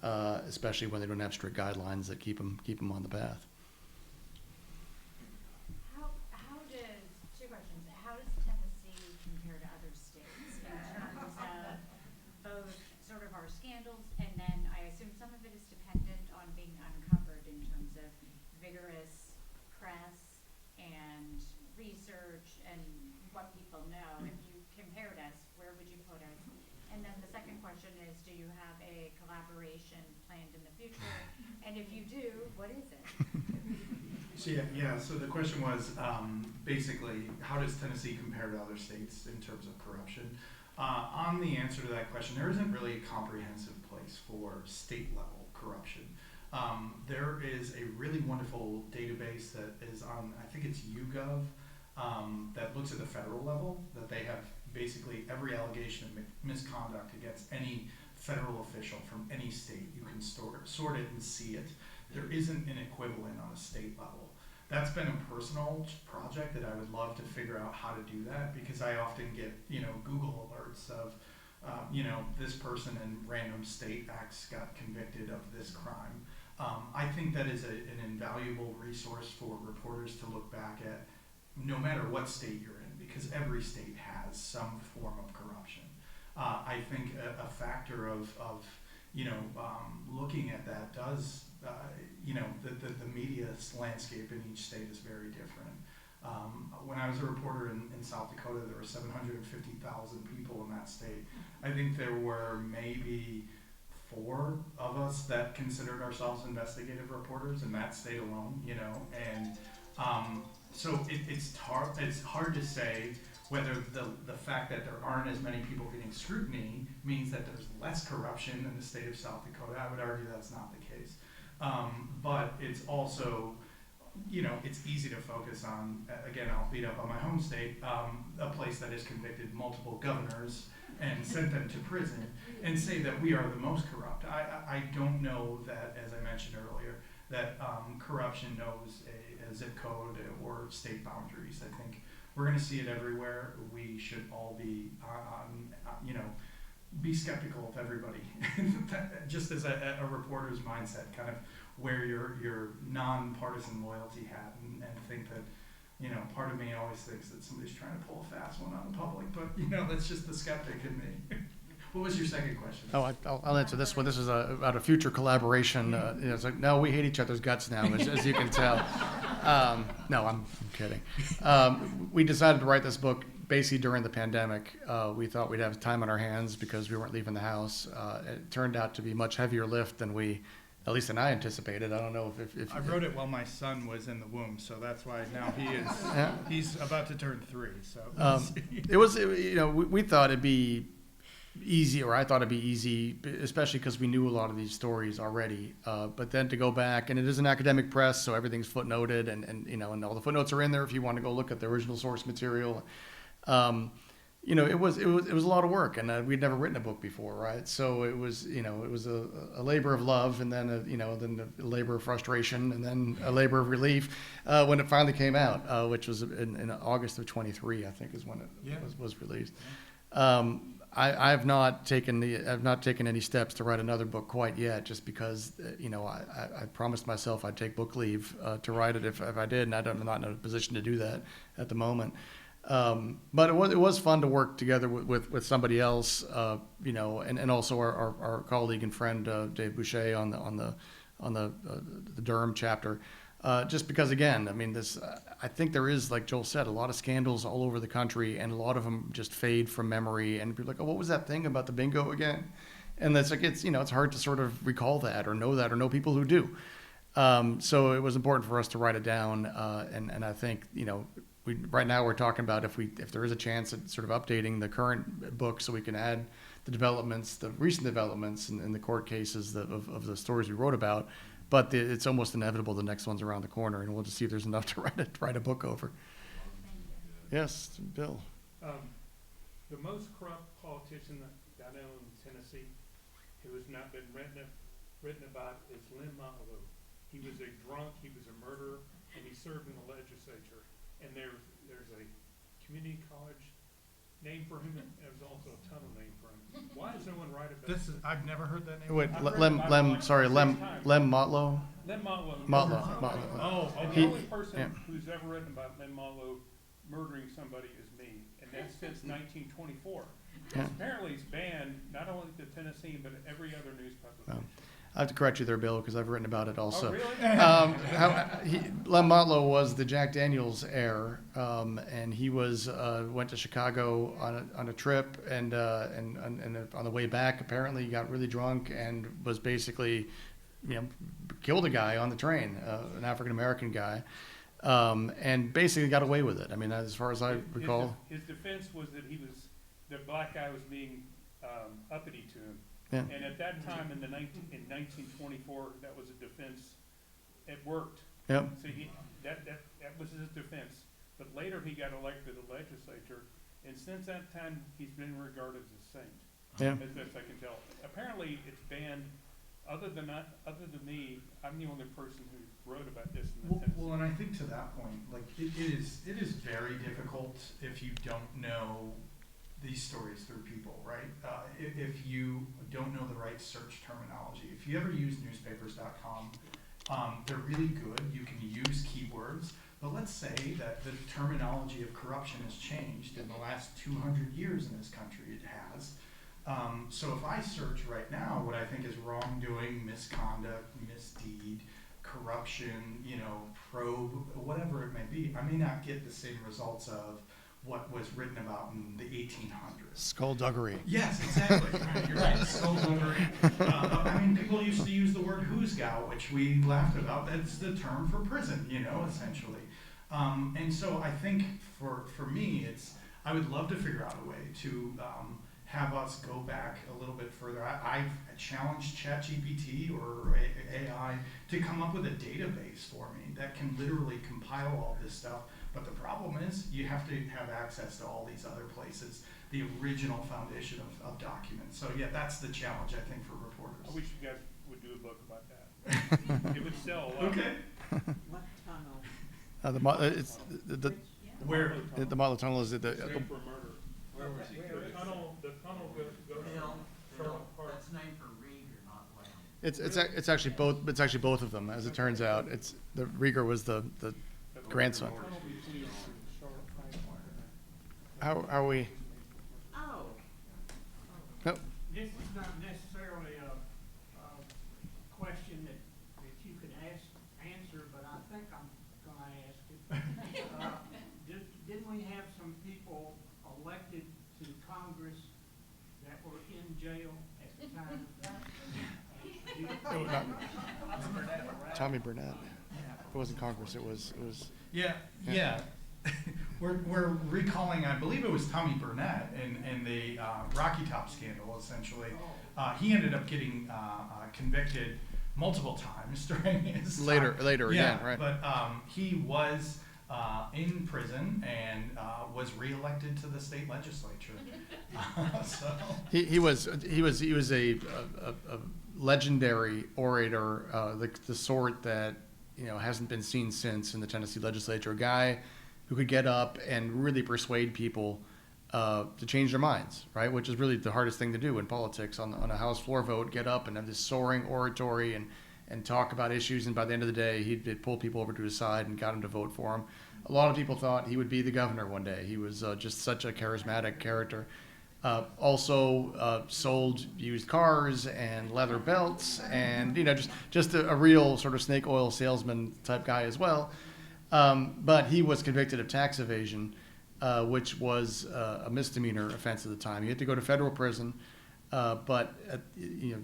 especially when they don't have strict guidelines that keep them on the path. Two questions. How does Tennessee compare to other states in terms of both sort of our scandals, and then I assume some of it is dependent on being uncovered in terms of vigorous press and research and what people know. If you compared us, where would you put us? And then the second question is, do you have a collaboration planned in the future? And if you do, what is it? So the question was basically, how does Tennessee compare to other states in terms of corruption? On the answer to that question, there isn't really a comprehensive place for state level corruption. There is a really wonderful database that is on, I think it's YouGov, that looks at the federal level, that they have basically every allegation of misconduct against any federal official from any state. You can sort it and see it. There isn't an equivalent on a state level. That's been a personal project that I would love to figure out how to do that, because I often get, Google alerts of, this person in random state X got convicted of this crime. I think that is an invaluable resource for reporters to look back at, no matter what state you're in, because every state has some form of corruption. I think a factor of looking at that does, the media landscape in each state is very different. When I was a reporter in South Dakota, there were 750,000 people in that state. I think there were maybe 4 of us that considered ourselves investigative reporters in that state alone, and so it's hard to say whether the fact that there aren't as many people getting scrutiny means that there's less corruption in the state of South Dakota. I would argue that's not the case. But it's also, it's easy to focus on, again, I'll beat up on my home state, a place that has convicted multiple governors and sent them to prison, and say that we are the most corrupt. I don't know that, as I mentioned earlier, that corruption knows a zip code or state boundaries. I think we're going to see it everywhere. We should all be, be skeptical of everybody. Just as a reporter's mindset, kind of wear your non-partisan loyalty hat and think that, part of me always thinks that somebody's trying to pull a fast one on the public, but, that's just the skeptic in me. What was your second question? Oh, I'll answer this one. This is about a future collaboration. It's like, no, we hate each other's guts now, as you can tell. No, I'm kidding. We decided to write this book basically during the pandemic. We thought we'd have time on our hands because we weren't leaving the house. It turned out to be much heavier lift than at least than I anticipated. I don't know if I wrote it while my son was in the womb, so that's why now he's about to turn 3. So we thought it'd be easy, or I thought it'd be easy, especially because we knew a lot of these stories already. But then to go back, and it is an academic press, so everything's footnoted, and all the footnotes are in there if you want to go look at the original source material. It was a lot of work, and we'd never written a book before, right? So it was a labor of love, and then then a labor of frustration, and then a labor of relief when it finally came out, which was in August of 23, I think, is when it was released. I've not taken any steps to write another book quite yet, just because I promised myself I'd take book leave to write it if I did, and I'm not in a position to do that at the moment. But it was fun to work together with somebody else, and also our colleague and friend Dave Boucher on the Durham chapter. Just because, again, I mean, I think there is, like Joel said, a lot of scandals all over the country, and a lot of them just fade from memory. And people are like, oh, what was that thing about the bingo again? And that's like, it's hard to sort of recall that or know people who do. So it was important for us to write it down. And I think, right now we're talking about if there is a chance at sort of updating the current book so we can add the recent developments in the court cases of the stories we wrote about. But it's almost inevitable the next one's around the corner, and we'll just see if there's enough to write a book over. Yes, Bill. The most corrupt politician that I know in Tennessee who has not been written about is Lynn Motley. He was a drunk, he was a murderer, and he served in the legislature. And there's a community college named for him, and there's also a tunnel named for him. Why does no one write about this? I've never heard that name. Wait, Lem Motlow? Lynn Motley. Motlow. Oh, and the only person who's ever written about Lynn Motley murdering somebody is me, and that's since 1924. Yeah. Apparently it's banned not only the Tennessee, but every other news publication. I have to correct you there, Bill, because I've written about it also. Oh, really? Lem Motlow was the Jack Daniels heir, and he went to Chicago on a trip, and on the way back, apparently he got really drunk and was basically, killed a guy on the train, an African American guy, and basically got away with it. I mean, as far as I recall, his defense was that the black guy was being uppity to him. Yeah. And at that time, in 1924, that was a defense. It worked. Yep. So that was his defense. But later he got elected to the legislature, and since that time, he's been regarded as a saint. Yeah. As best I can tell. Apparently, it's banned. Other than me, I'm the only person who wrote about this in the Tennessee. Well, and I think to that point, like it is very difficult if you don't know these stories through people, right? If you don't know the right search terminology. If you ever use newspapers.com, they're really good. You can use keywords, but let's say that the terminology of corruption has changed in the last 200 years in this country. It has. So if I search right now what I think is wrongdoing, misconduct, misdeed, corruption, probe, whatever it may be, I may not get the same results of what was written about in the 1800s. Skullduggery. Yes, exactly. Right, you're right. Skullduggery. I mean, people used to use the word hoosgow, which we laughed about. That's the term for prison, essentially. And so I think for me, I would love to figure out a way to have us go back a little bit further. I've challenged ChatGPT or AI to come up with a database for me that can literally compile all this stuff. But the problem is you have to have access to all these other places, the original foundation of documents. So yeah, that's the challenge, I think, for reporters. I wish you guys would do a book about that. It would sell a lot. Okay. What tunnel? It's the Where? the Marlow Tunnel is Straight for murder. Where was he The killed? tunnel goes Bill, Charlotte Park. that's named for Rieger, not Lamb. it's actually both. It's actually both of them, as it turns out. It's the Rieger was the grandson. Tunnel between Charlotte Park. How are we? Oh. No. This is not necessarily a question that you could answer, but I think I'm gonna ask it. Didn't we have some people elected to Congress that were in jail at the time? Tommy Burnett. It wasn't Congress. It was. Yeah. We're recalling, I believe it was Tommy Burnett in the Rocky Top scandal, essentially. He ended up getting convicted multiple times during his Later yeah, again, right? But he was in prison and was reelected to the state legislature. So He was a legendary orator, the sort that hasn't been seen since in the Tennessee legislature. A guy who could get up and really persuade people to change their minds, right? Which is really the hardest thing to do in politics on a House floor vote. Get up and have this soaring oratory and talk about issues, and by the end of the day, he'd pull people over to his side and got them to vote for him. A lot of people thought he would be the governor one day. He was just such a charismatic character. Also sold used cars and leather belts, and just a real sort of snake oil salesman type guy as well. But he was convicted of tax evasion, which was a misdemeanor offense at the time. He had to go to federal prison. But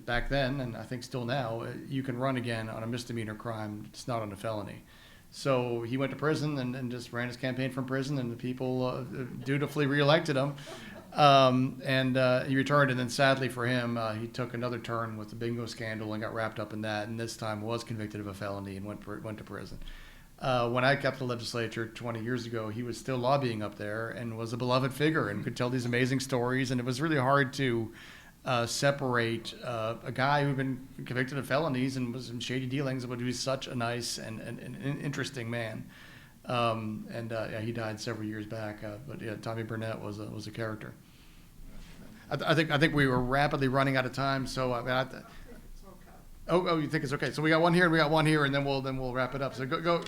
back then, and I think still now, you can run again on a misdemeanor crime. It's not on a felony. So he went to prison and just ran his campaign from prison, and the people dutifully reelected him. He returned, and then sadly for him, he took another turn with the bingo scandal and got wrapped up in that, and this time was convicted of a felony and went to prison. When I got to the legislature 20 years ago, he was still lobbying up there and was a beloved figure and could tell these amazing stories, and it was really hard to separate a guy who'd been convicted of felonies and was in shady dealings, but he was such a nice and interesting man. He died several years back. But yeah, Tommy Burnett was a character. I think we were rapidly running out of time, so oh, you think it's okay? So we got one here, and then we'll wrap it up. So go. Okay,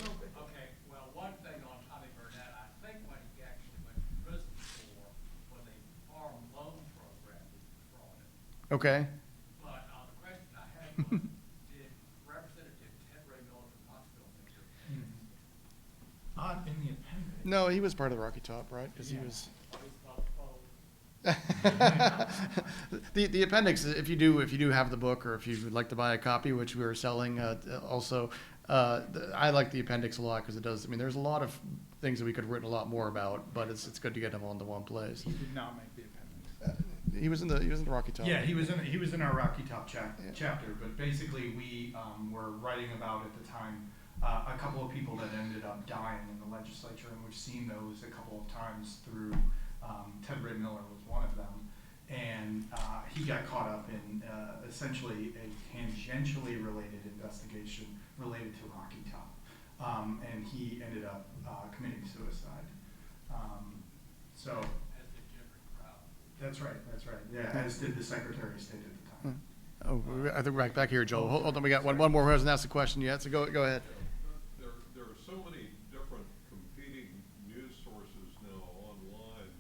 well, one thing on Tommy Burnett, I think what he actually went to prison for was a farm loan program that he defrauded. Okay. But the question I had was, did Representative Ted Ray Miller from Knoxville make your appendix? in the appendix. No, he was part of the Rocky Top, right? Because he was. Or he's not opposed? The appendix, if you do have the book, or if you would like to buy a copy, which we are selling also, I like the appendix a lot because it does. I mean, there's a lot of things that we could have written a lot more about, but it's good to get them all into one place. He did not make the appendix. He was in the Rocky Top. Yeah, he was in our Rocky Top Yeah. chapter, but basically we were writing about at the time a couple of people that ended up dying in the legislature, and we've seen those a couple of times through. Ted Ray Miller was one of them, and he got caught up in essentially a tangentially related investigation related to Rocky Top, and he ended up committing suicide. So. That's right. Yeah, as did the Secretary of State at the time. Oh, I think we're back here, Joel. Hold on, we got one more who hasn't asked a question yet, so go ahead. There are so many different competing news sources now online,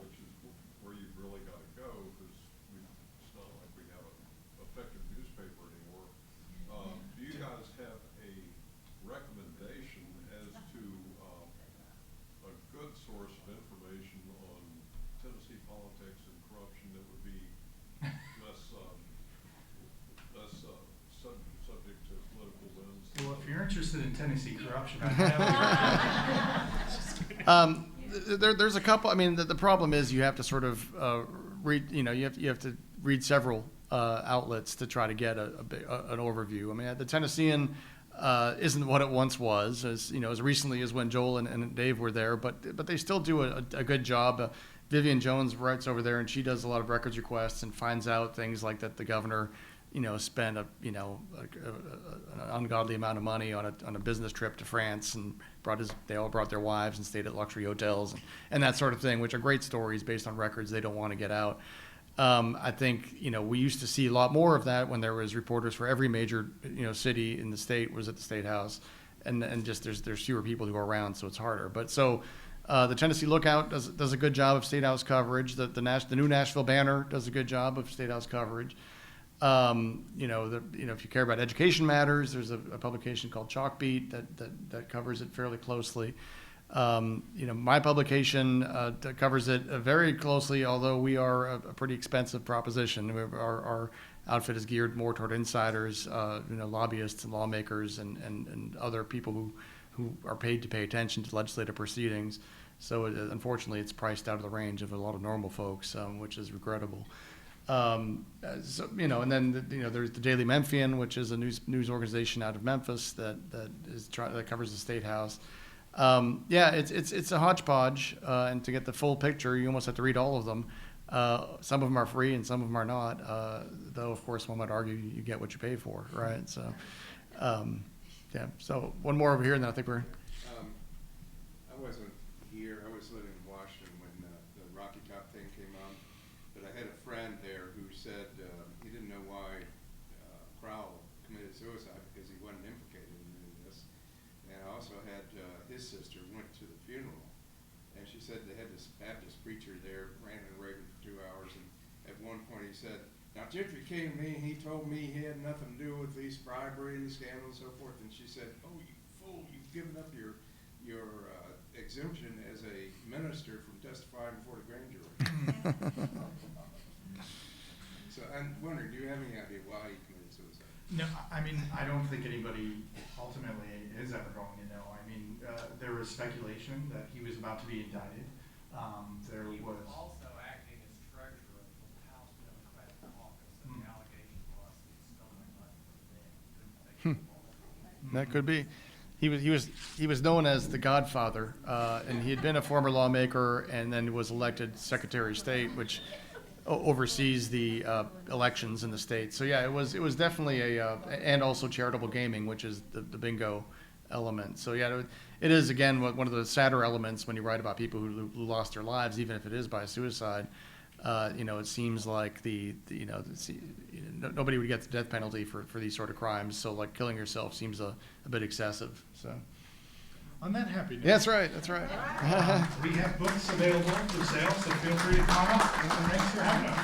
which is where you've really got to go, because it's not like we have an effective newspaper anymore. Do you guys have a recommendation as to a good source of information on Tennessee politics and corruption that would be less subject to political winds? Well, if you're interested in Tennessee corruption, I have. There's a couple. I mean, the problem is you have to sort of read. You have to read several outlets to try to get an overview. I mean, the Tennessean isn't what it once was, as recently as when Joel and Dave were there, but they still do a good job. Vivian Jones writes over there, and she does a lot of records requests and finds out things like that the governor, spent an ungodly amount of money on a business trip to France, and they all brought their wives and stayed at luxury hotels and that sort of thing, which are great stories based on records they don't want to get out. I think we used to see a lot more of that when there was reporters for every major city in the state was at the State House, and just there's fewer people who are around, so it's harder. But so. The Tennessee Lookout does a good job of State House coverage. The new Nashville Banner does a good job of State House coverage. If you care about education matters, there's a publication called Chalkbeat that covers it fairly closely. My publication that covers it very closely, although we are a pretty expensive proposition. Our outfit is geared more toward insiders, lobbyists and lawmakers and other people who are paid to pay attention to legislative proceedings. So unfortunately, it's priced out of the range of a lot of normal folks, which is regrettable. And then there's the Daily Memphian, which is a news organization out of Memphis that covers the State House. It's a hodgepodge, and to get the full picture, you almost have to read all of them. Some of them are free, and some of them are not. Though, of course, one might argue you get what you pay for, right? So. So one more over here, and then I think we're. I wasn't here. I was living in Washington when the Rocky Top thing came on, but I had a friend there who said he didn't know why Crowell committed suicide because he wasn't implicated in any of this. And I also had his sister went to the funeral, and she said they had this Baptist preacher there ranting and raving for 2 hours, and at one point he said, "Now, Gentry came to me and he told me he had nothing to do with these bribery and scandals and so forth." And she said, "Oh, you fool, you've given up your exemption as a minister from testifying before the grand jury." So I'm wondering, do you have any idea why he committed suicide? No, I mean, I don't think anybody ultimately is ever going to know. I mean, there was speculation that he was about to be indicted. There was also acting as treasurer of the House Democratic Caucus, and the allegation was he stole money from them. That could be. He was known as the Godfather, and he had been a former lawmaker, and then was elected Secretary of State, which oversees the elections in the state. So yeah, it was definitely and also charitable gaming, which is the bingo element. So yeah, it is again one of the sadder elements when you write about people who lost their lives, even if it is by suicide. It seems like nobody would get the death penalty for these sort of crimes. So like killing yourself seems a bit excessive. So. On that happy note. Yeah, that's right. we have books available for sale, so feel free to come up. Thanks for having us.